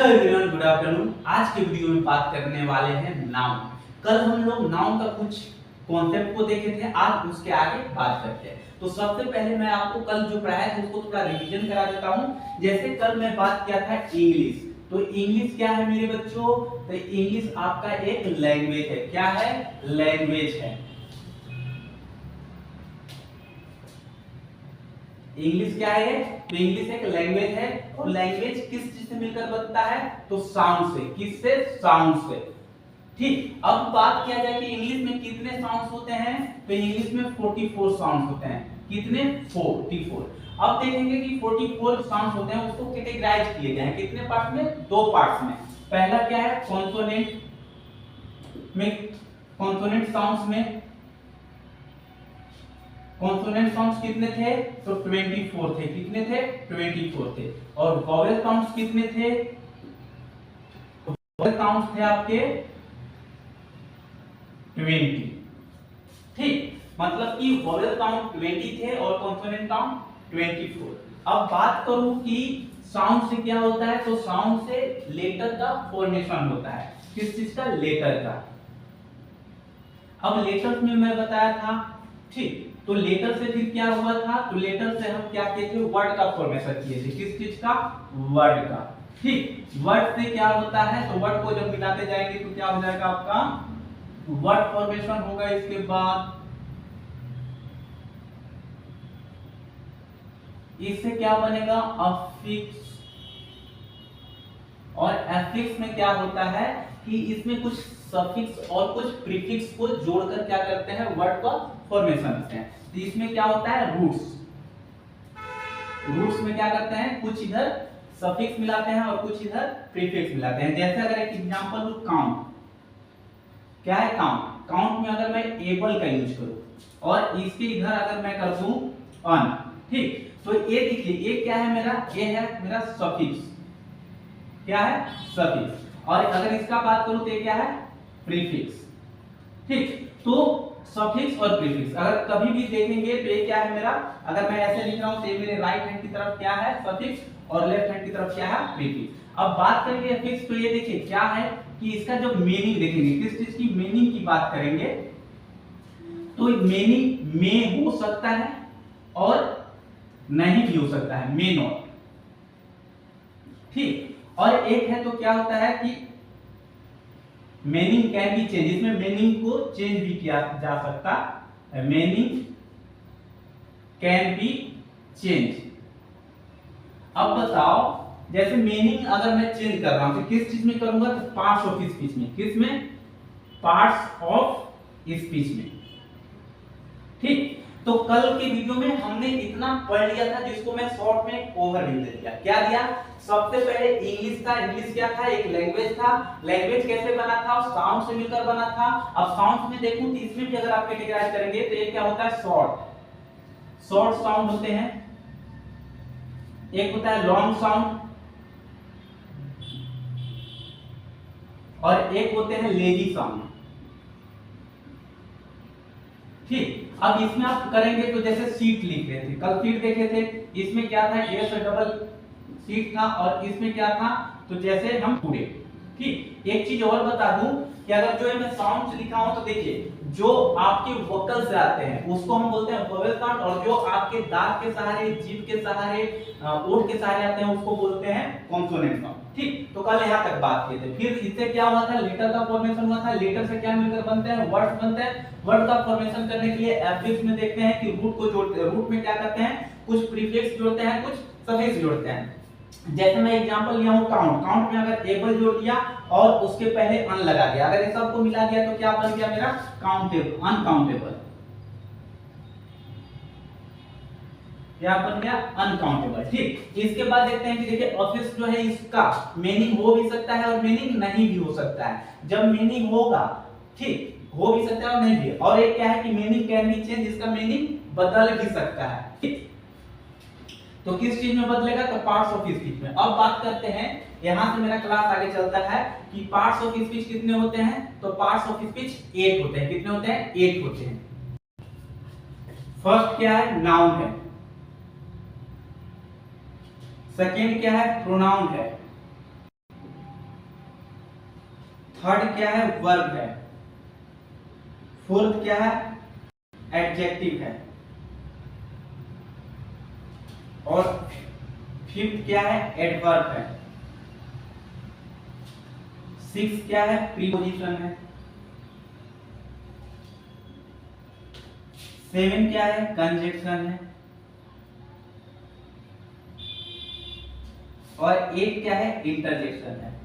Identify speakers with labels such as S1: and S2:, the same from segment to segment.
S1: Hello everyone, good afternoon. आज के video में बात करने वाले हैं नाउन। कल हम लोग नाउन का कुछ कॉन्सेप्ट को देखे थे, आज उसके आगे बात करते हैं। तो सबसे पहले मैं आपको कल जो पढ़ाया था उसको थोड़ा रिवीजन करा देता हूं। जैसे कल मैं बात किया था इंग्लिश, तो इंग्लिश क्या है मेरे बच्चों? तो इंग्लिश आपका एक लैंग्वेज है। क्या है? लैंग्वेज है। इंग्लिश क्या है? तो इंग्लिश एक लैंग्वेज है। और लैंग्वेज किस चीज से मिलकर बनता है? तो साउंड से। किससे? साउंड से। ठीक, अब बात किया जाए कि इंग्लिश में कितने साउंड्स होते हैं? तो इंग्लिश में 44 साउंड्स होते हैं। कितने? 44। अब देखेंगे कि 44 साउंड्स होते हैं, उसको कैटेगराइज किए गए हैं कितने पार्ट में? दो पार्ट्स में। पहला क्या है? कॉन्सोनेंट में। कॉन्सोनेंट साउंड्स में कॉन्सोनेंट साउंड्स कितने थे? तो 24 थे। कितने थे? 24 थे। और वॉवेल साउंड्स कितने थे? वॉवेल साउंड्स थे आपके 20। ठीक, मतलब कि वॉवेल काउंट 20 थे और कॉन्सोनेंट काउंट 24। अब बात करूं कि साउंड से क्या होता है, तो साउंड से लेटर का फॉर्मेशन होता है। किस चीज का? लेटर का। अब लेटर्स में मैं बताया था, ठीक, तो लेटर से फिर क्या हुआ था? तो लेटर से हम क्या किए थे? वर्ड का फॉर्मेशन किए थे। किस चीज का? वर्ड का। ठीक, वर्ड से क्या होता है? तो वर्ड को जब मिलाते जाएंगे तो क्या हो जाएगा आपका? वर्ड फॉर्मेशन होगा। इसके बाद इससे क्या बनेगा? अफिक्स। और एफिक्स में क्या होता है कि इसमें कुछ सफिक्स और कुछ प्रीफिक्स को जोड़कर क्या करते हैं? वर्ड का फॉर्मेशन करते हैं। तो इसमें क्या होता है? रूट्स। रूट्स में क्या करते हैं? कुछ इधर सफिक्स मिलाते हैं और कुछ इधर प्रीफिक्स मिलाते हैं। जैसे अगर एक एग्जांपल लूं, काउंट। क्या है? काउंट। काउंट में अगर मैं एबल का यूज करूं और इसके इधर अगर मैं कर दूं अन, ठीक, तो ये देखिए, ये क्या है मेरा? ये है मेरा सफिक्स। क्या है? सफिक्स। और अगर इसका बात करूं तो ये क्या है? प्रीफिक्स। ठीक, तो सफिक्स और प्रीफिक्स अगर कभी भी देखेंगे तो ये क्या है मेरा? अगर मैं ऐसे लिख रहा हूं तो ये मेरे राइट हैंड की तरफ क्या है? सफिक्स, और लेफ्ट हैंड की तरफ क्या है? प्रीफिक्स। अब बात करेंगे एफिक्स, तो ये देखिए क्या है कि इसका जो मीनिंग देखेंगे, किस चीज की मीनिंग की बात करेंगे, तो मीनिंग में हो सकता है और नहीं भी हो सकता है, मे नॉट। ठीक, और एक है तो क्या होता है कि मीनिंग कैन बी चेंज। इसमें मीनिंग को चेंज भी किया जा सकता है। Meaning can be change. अब बताओ, जैसे मीनिंग अगर मैं चेंज कर रहा हूं तो किस चीज में करूंगा? तो पार्ट्स ऑफ स्पीच में। किस में? पार्ट्स ऑफ स्पीच में। ठीक, तो कल के वीडियो में हमने इतना पढ़ लिया था जिसको मैं शॉर्ट में ओवरव्यू दे दिया। क्या दिया? सबसे पहले इंग्लिश था। इंग्लिश क्या था? एक लैंग्वेज था। लैंग्वेज कैसे बना था? साउंड से मिलकर बना था। अब साउंड में देखूं तो इसमें भी अगर आप कैटेगराइज करेंगे तो ये क्या होता है? शॉर्ट। शॉर्ट साउंड होते हैं। एक होता है लॉन्ग साउंड, और एक होते हैं लेजी साउंड। ठीक, अब इसमें आप करेंगे तो जैसे सीट लिख रहे थे, कल सीट देखे थे, इसमें क्या था? एस डबल सीट था, और इसमें क्या था? तो जैसे हम पूरे। ठीक, एक चीज और बता दूं कि अगर जो मैं साउंड लिखा हूं तो देखिए, जो आपके वोकल से आते हैं उसको हम बोलते हैं वोवेल साउंड, और जो आपके दांत के सहारे, जीभ के सहारे, ओठ के सहारे आते हैं उसको बोलते हैं कॉन्सोनेंट साउंड। ठीक, तो कल यहां तक बात किए थे। फिर इससे क्या हुआ था? लेटर का फॉर्मेशन हुआ था। लेटर से क्या मिलकर बनते हैं? वर्ड्स बनते हैं। वर्ड का फॉर्मेशन करने के लिए एफिक्स में देखते हैं कि रूट को जोड़ते हैं। रूट में क्या करते हैं? कुछ प्रीफिक्स जोड़ते हैं, कुछ सफिक्स जोड़ते हैं। जैसे मैं एग्जांपल लिया हूं काउंट। काउंट में अगर एबल जोड़ दिया और उसके पहले अन लगा दिया, अगर इन सबको मिला दिया तो क्या बन गया मेरा? Countable, uncountable. क्या बन गया? अनकाउंटेबल। ठीक, इसके बाद देखते हैं कि देखिए ऑफिस जो है इसका मीनिंग हो भी सकता है और मीनिंग नहीं भी हो सकता है। जब मीनिंग होगा, ठीक, हो भी सकता है और नहीं भी। और एक क्या है कि मीनिंग कैन बी चेंज, इसका मीनिंग बदल भी सकता है। ठीक, तो किस चीज में बदलेगा? तो पार्ट्स ऑफ स्पीच में। अब बात करते हैं, यहां से मेरा क्लास आगे चलता है कि पार्ट्स ऑफ स्पीच कितने होते हैं? तो पार्ट्स ऑफ स्पीच 8 होते हैं। कितने होते हैं? 8 होते हैं। फर्स्ट क्या है? नाउन है। सेकंड क्या है? प्रोनाउन है। थर्ड क्या है, वर्ब है। फोर्थ क्या है, एडजेक्टिव है। और फिफ्थ क्या है, एडवर्ब है। सिक्स क्या है, प्रीपोजिशन है। सेवन क्या है, कंजक्शन है। और एट क्या है, इंटरजेक्शन है।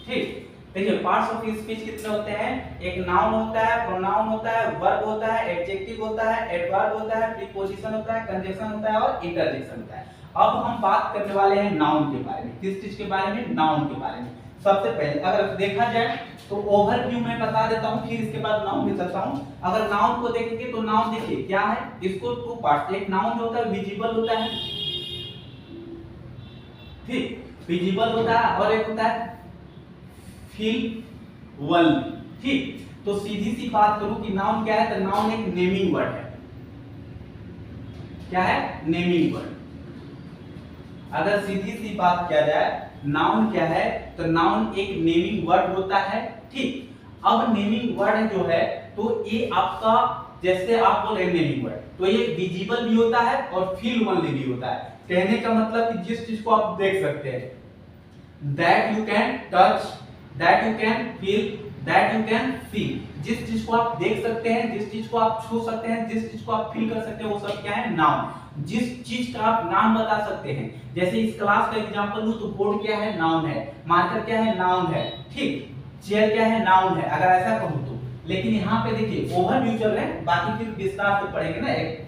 S1: ठीक, देखिए पार्ट्स ऑफ स्पीच कितने होते हैं, एक नाउन होता है, प्रोनाउन होता है, वर्ब होता है, एडजेक्टिव होता है, एडवर्ब होता है, प्रीपोजिशन होता है, कंजक्शन होता है और इंटरजेक्शन होता है। अब हम बात करने वाले हैं नाउन के बारे में। किस चीज के बारे में, नाउन के बारे में। सबसे पहले अगर देखा जाए तो ओवरव्यू मैं बता देता हूं, फिर इसके बाद नाउन में चलता हूं। अगर नाउन को देखेंगे तो नाउन देखिए क्या है, इसको टू पार्ट, एक नाउन जो होता है विजिबल होता है, ठीक, विजिबल होता है, और एक होता है फील, ठीक। तो सीधी सी बात करूं कि नाउन क्या है, तो नाउन एक नेमिंग वर्ड है। क्या है, नेमिंग वर्ड। अगर सीधी सी बात किया जाए नाउन क्या है, तो नाउन एक नेमिंग वर्ड होता है, ठीक। अब नेमिंग वर्ड जो है तो ये आपका, जैसे आप बोल रहे नेमिंग वर्ड, तो ये विजिबल भी होता है और फीलेबल भी होता है। कहने का मतलब कि जिस चीज को आप देख सकते हैं, that you can touch, that you can feel, that you can see, जिस चीज को आप देख सकते हैं, जिस चीज को आप छू सकते हैं, जिस चीज को आप फील कर सकते हैं, वो सब क्या है, नाउन। जिस चीज का आप नाम बता सकते हैं, जैसे इस क्लास का एग्जांपल लूं तो बोर्ड क्या है, नाउन है। मार्कर क्या है, नाउन है, ठीक। चेयर क्या है, नाउन है, अगर ऐसा कहूं तो। लेकिन यहाँ पे देखिए ओवरव्यू चल रहे हैं, बाकी फिर विस्तार से पढ़ेंगे ना एक।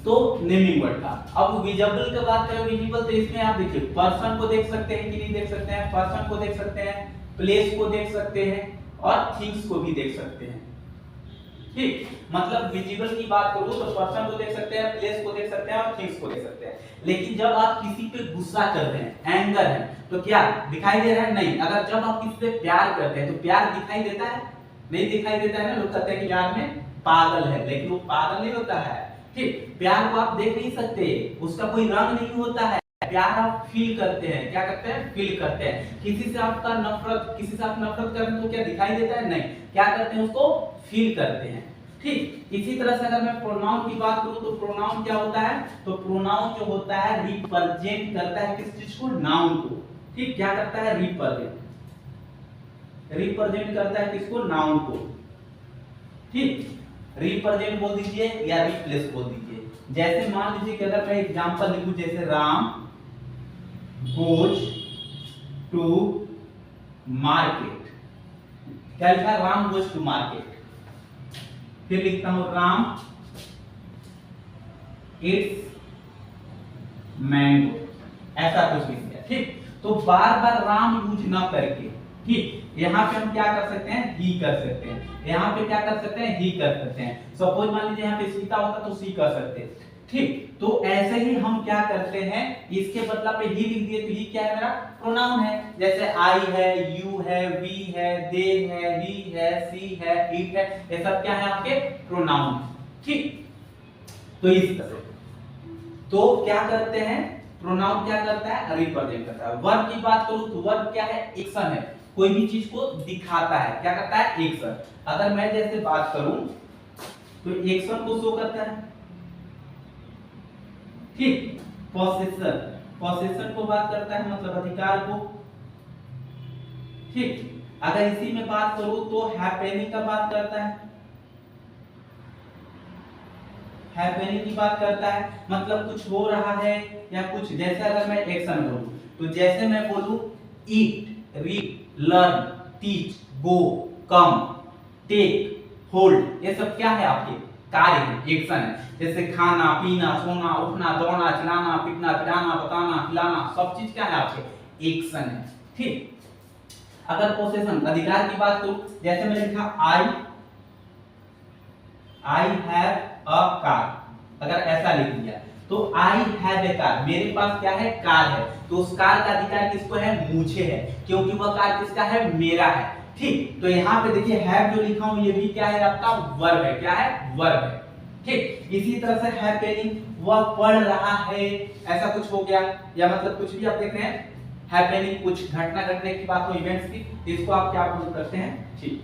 S1: तो नेमिंग वर्ड का। अब विजिबल की बात करें, विजिबल तो इसमें आप देखिए पर्सन को देख सकते हैं कि नहीं देख सकते हैं, पर्सन को देख सकते हैं, प्लेस को देख सकते हैं और थिंग्स को भी देख सकते हैं, ठीक। मतलब विजिबल की बात करूं तो पर्सन को देख सकते हैं, प्लेस को देख सकते हैं और थिंग्स को देख सकते हैं। लेकिन जब आप किसी पे गुस्सा कर रहे हैं, एंगर है, तो क्या दिखाई दे रहा है, नहीं। अगर जब आप किसी पे प्यार करते हैं तो प्यार दिखाई देता है, नहीं दिखाई देता है ना। लोग कहते हैं कि प्यार में पागल है, लेकिन वो पागल नहीं होता है, ठीक। प्यार को आप देख नहीं सकते, उसका कोई रंग नहीं होता है। प्यार आप फील करते हैं, क्या करते हैं, फील करते हैं। किसी से आपका नफरत, किसी से आप नफरत करते हैं तो क्या दिखाई देता है, नहीं। क्या करते हैं, उसको फील करते हैं, ठीक। इसी तरह से अगर मैं प्रोनाउन की बात करूं तो प्रोनाउन क्या होता है, तो प्रोनाउन जो होता है रिप्रेजेंट करता है किस चीज को, नाउन को, ठीक। क्या करता है, रिप्रेजेंट करता है किसको, नाउन को, ठीक। रिप्रेजेंट बोल दीजिए या रिप्लेस बोल दीजिए। जैसे मान लीजिए कि अगर मैं एग्जांपल लिखूं, जैसे राम गोज टू मार्केट, क्या लिखा है, राम गोज टू मार्केट। फिर लिखता हूं राम इट्स मैंगो, ऐसा कुछ लिख दिया, ठीक। तो बार बार राम यूज ना करके, ठीक, यहाँ पे हम क्या कर सकते हैं, ही कर सकते हैं। यहाँ पे क्या कर सकते हैं, ही कर सकते हैं। सपोज मान लीजिए यहाँ पे सीता होता तो सी कर सकते हैं, ठीक। तो ऐसे ही हम क्या करते हैं, इसके बदला पे ही लिख दिए तो ही क्या है, मेरा प्रोनाउन है। जैसे आई है, यू है, वी है, दे है, ही है, सी है, इट है, ये सब क्या है, आपके प्रोनाउन, ठीक। तो इस तरह तो क्या करते हैं, प्रोनाउन क्या करता है, रिप्रेजेंट करता है। वर्ब की बात करूं तो वर्ब क्या है, एक्शन है, कोई भी चीज को दिखाता है, क्या करता है, एक्शन। अगर मैं जैसे बात करूं तो एक्शन को शो करता है, ठीक। पोसेशन को बात करता है, मतलब अधिकार को, ठीक। अगर इसी में बात करूं तो हैपनिंग का बात करता है, हैपनिंग की बात करता है, मतलब कुछ हो रहा है या कुछ। जैसे अगर मैं एक्शन बोलूं तो जैसे मैं बोलूं ईट, रीड, लर्न, टीच, गो, कम, टेक, होल्ड, ये सब क्या है, आपके कार्य है, एक्शन है। जैसे खाना, पीना, सोना, उठना, दौड़ना, चिल्लाना, पीटना, पिलाना, बताना, खिलाना, सब चीज क्या है, आपके एक्शन है, ठीक। अगर पोसेशन, अधिकार की बात करूं, जैसे मैंने लिखा आई हैव अ कार, अगर ऐसा लिख दिया तो आई हैव ए कार, मेरे पास क्या है, कार है। तो उस कार का अधिकार किसको है, मुझे है, क्योंकि वह कार किसका है, मेरा है, ठीक। तो यहाँ पे देखिए हैव जो लिखा हूं ये भी क्या है, आपका वर्ब है, क्या है, वर्ब है, ठीक, इसी तरह से हैपनिंग वह पढ़ रहा है, ऐसा कुछ हो गया, या मतलब कुछ भी आप देख रहे हैं हैपनिंग, कुछ घटना घटने की बात हो, इवेंट्स की, इसको आप क्या बोल करते हैं, ठीक।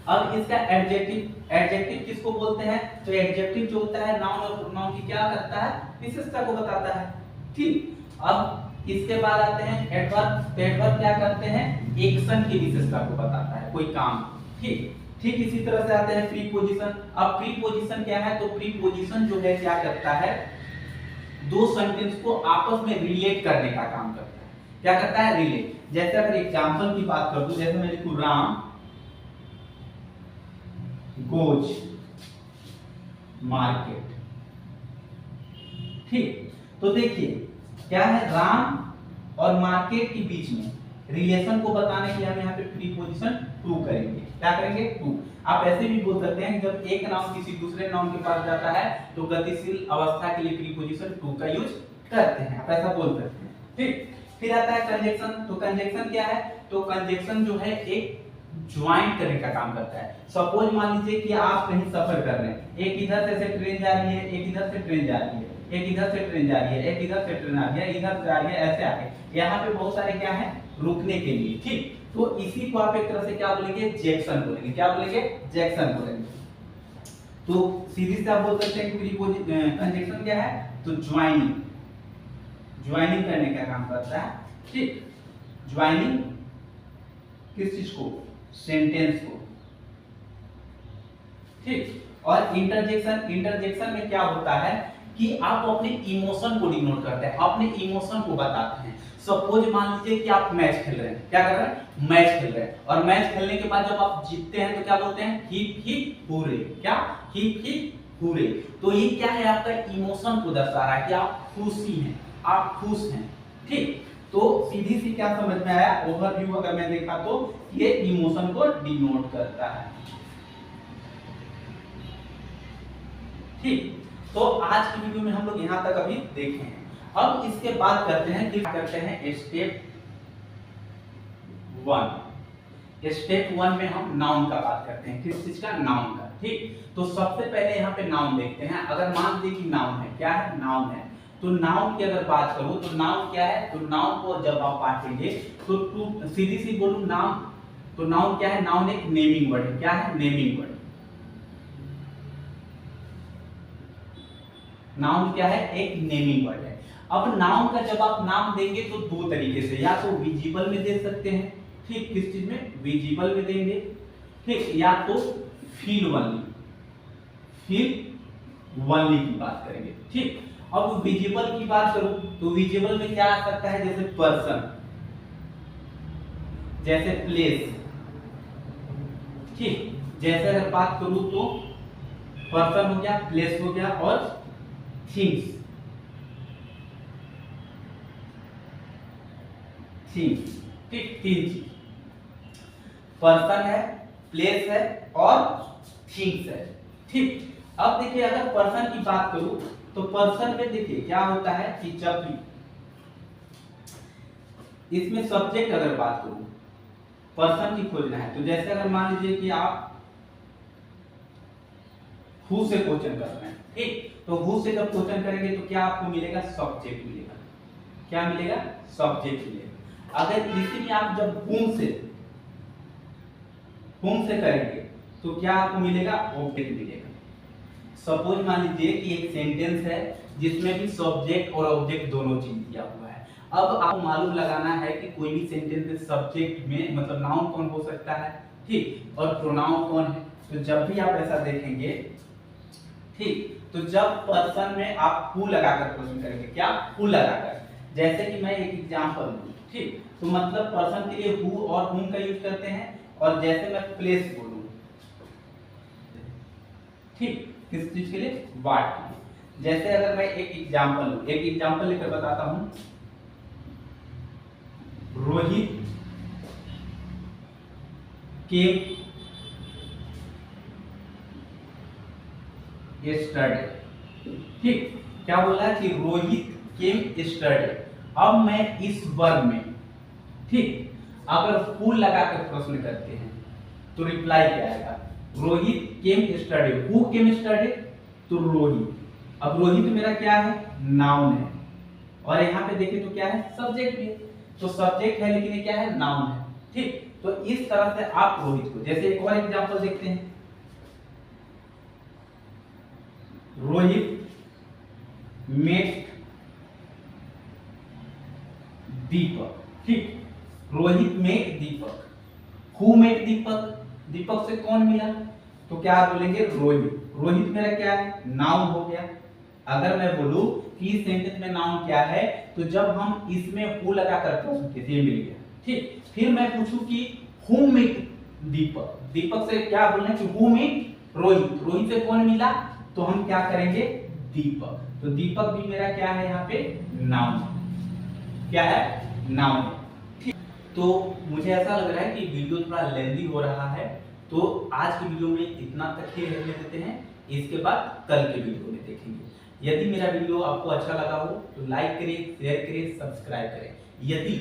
S1: अब इसका एडजेक्टिव, एडजेक्टिव किसको बोलते हैं, तो एडजेक्टिव जो होता है नाउन और प्रोनाउन की क्या करता है, विशेषता को बताता है, ठीक। अब इसके बाद आते हैं एडवर्ब, एडवर्ब क्या करते हैं, एक्शन की विशेषता को बताता है, कोई काम, ठीक। ठीक इसी तरह से आते हैं प्रीपोजिशन। अब प्रीपोजिशन क्या है, तो प्रीपोजिशन जो है क्या करता है, दो सेंटेंस को आपस में रिलेट करने का काम करता है, क्या करता है, रिलेट। जैसे अगर एग्जांपल की बात कर दूं, जैसे मैं लिखूं राम गोज मार्केट, ठीक। तो देखिए क्या है, राम और मार्केट के बीच में रिलेशन को बताने के लिए हम यहाँ पे प्रीपोजिशन टू करेंगे, क्या करेंगे, टू। आप ऐसे भी बोल सकते हैं जब एक नाउन किसी दूसरे नाउन के पास जाता है तो गतिशील अवस्था के लिए प्रीपोजिशन टू का यूज करते हैं, आप ऐसा बोल सकते हैं, ठीक। फिर आता है कंजक्शन। तो कंजक्शन क्या है, तो कंजक्शन जो है एक ज्वाइंट करने का काम करता है। सपोज मान लीजिए कि आप कहीं सफर कर रहे हैं, एक इधर से ट्रेन जा रही है, एक इधर से ट्रेन जा रही है, एक इधर से ट्रेन जा रही है, एक इधर से ट्रेन आ रही है, इधर से आ रही है, ऐसे आके यहाँ पे बहुत सारे क्या है, रुकने के लिए, ठीक। तो इसी को आप एक तरह से क्या बोलेंगे, जैक्शन बोलेंगे, क्या बोलेंगे, जैक्शन बोलेंगे। तो सीधी से आप बोल सकते हैं कि कंजक्शन क्या है, तो ज्वाइनिंग, ज्वाइनिंग करने का काम करता है, ठीक। ज्वाइनिंग किस चीज को, सेंटेंस को, ठीक। और इंटरजेक्शन, इंटरजेक्शन में क्या होता है कि आप अपने इमोशन को डिनोट करते हैं, अपने इमोशन को बताते हैं। सपोज मान लीजिए कि आप मैच खेल रहे हैं, क्या कर रहे हैं, मैच खेल रहे हैं, और मैच खेलने के बाद जब आप जीतते हैं तो क्या बोलते हैं, हिप हिप हुर्रे, क्या, हिप हिप हुर्रे। तो ये क्या है, आपका इमोशन को दर्शा रहा है कि आप खुशी हैं, आप खुश हैं, ठीक। तो सीधी सी क्या समझ में आया, ओवरव्यू अगर मैं देखा तो ये इमोशन को डिनोट करता है, ठीक। तो आज की वीडियो में हम लोग यहाँ तक अभी देखे हैं। अब इसके बाद करते हैं कि करते हैं स्टेप 1। स्टेप 1 में हम नाउन का बात करते हैं, किस चीज का, नाउन का, ठीक। तो सबसे पहले यहाँ पे नाउन देखते हैं। अगर मान लीजिए कि नाउन है, क्या है, नाउन है, तो नाउन की अगर बात करूं तो नाउन क्या है, तो नाउन को जब आप बांटेंगे तो टू, सीधी सी बोलूं नाउन, तो नाउन क्या है, नाउन एक नेमिंग वर्ड है, क्या है, नेमिंग वर्ड। नाउन क्या है, एक नेमिंग वर्ड है। अब नाउन का जब आप नाम देंगे तो दो तरीके से, या तो विजिबल में दे सकते हैं, ठीक, किस चीज में, विजिबल में देंगे, ठीक, या तो फील वनली, फील वनली की बात करेंगे, ठीक। अब विजिबल की बात करूं तो विजिबल में क्या आ सकता है, जैसे पर्सन, जैसे प्लेस, ठीक। जैसे अगर बात करूं तो पर्सन हो गया, प्लेस हो गया, और थिंग्स, थिंग्स, ठीक, तीन चीज, पर्सन है, प्लेस है और थिंग्स है, ठीक। अब देखिए अगर पर्सन की बात करूं तो पर्सन में देखिए क्या होता है कि जब भी इसमें सब्जेक्ट अगर बात करूं, पर्सन की खोजना है, तो जैसे अगर मान लीजिए कि आप हु से क्वेश्चन कर रहे हैं, ठीक, तो हु से जब क्वेश्चन करेंगे तो क्या आपको मिलेगा, सब्जेक्ट मिलेगा, क्या मिलेगा, सब्जेक्ट मिलेगा। अगर इसी में आप जब हुम से करेंगे तो क्या आपको मिलेगा, ऑब्जेक्ट मिलेगा। सपोज मान लीजिए कि एक सेंटेंस है जिसमें भी सब्जेक्ट और ऑब्जेक्ट दोनों चीज दिया हुआ है। अब आपको मालूम लगाना है कि कोई भी सेंटेंस में सब्जेक्ट में मतलब नाउन कौन हो सकता है, ठीक, और प्रोनाउन कौन है। तो जब भी आप ऐसा देखेंगे, ठीक, तो जब पर्सन में आप हु लगाकर क्वेश्चन करेंगे, क्या, हु लगाकर, जैसे कि मैं एक एग्जांपल दूं, ठीक, तो मतलब पर्सन के लिए हु और हुम का यूज करते हैं, और जैसे मैं प्लेस बोलूं, ठीक, किस चीज के लिए, व्हाट के लिए। जैसे अगर मैं एक एग्जांपल लूं, एक एग्जांपल लेकर बताता हूं, रोहित केम यस्टरडे, ठीक, क्या बोला है कि रोहित केम यस्टरडे। अब मैं इस वर्ग में, ठीक, अगर फुल लगाकर प्रश्न करते हैं तो रिप्लाई क्या आएगा, Rohit came yesterday, who came yesterday, तो रोहित। अब रोहित मेरा क्या है, नाउन है, और यहाँ पे देखें तो क्या है, सब्जेक्ट भी है। तो सब्जेक्ट है लेकिन ये क्या है, नाउन है। ठीक, तो इस तरह से आप रोहित को, जैसे एक और एग्जांपल देखते हैं, रोहित मेट दीपक। ठीक, Rohit met Deepak. Who met Deepak, Deepak से कौन मिला, तो क्या बोलेंगे, रोहित। रोहित मेरा क्या है, नाउन हो गया। अगर मैं बोलूं कि इस सेंटेंस में नाउन क्या है, तो जब हम इसमें हु लगा कर प्रश्न के ये मिल गया। ठीक, फिर मैं पूछूं कि हु मेट दीपक, दीपक से क्या बोलना है कि हु मेट रोहित, रोहित से कौन मिला, तो हम क्या करेंगे, दीपक। तो दीपक भी मेरा क्या है, यहाँ पे नाउन, क्या है, नाउन। ठीक, तो मुझे ऐसा लग रहा है कि वीडियो थोड़ा लेंथी हो रहा है, तो आज की वीडियो में इतना तक ही रहने देते हैं। इसके बाद कल के वीडियो में देखेंगे। यदि मेरा वीडियो आपको अच्छा लगा हो तो लाइक करें, शेयर करें, सब्सक्राइब करें। यदि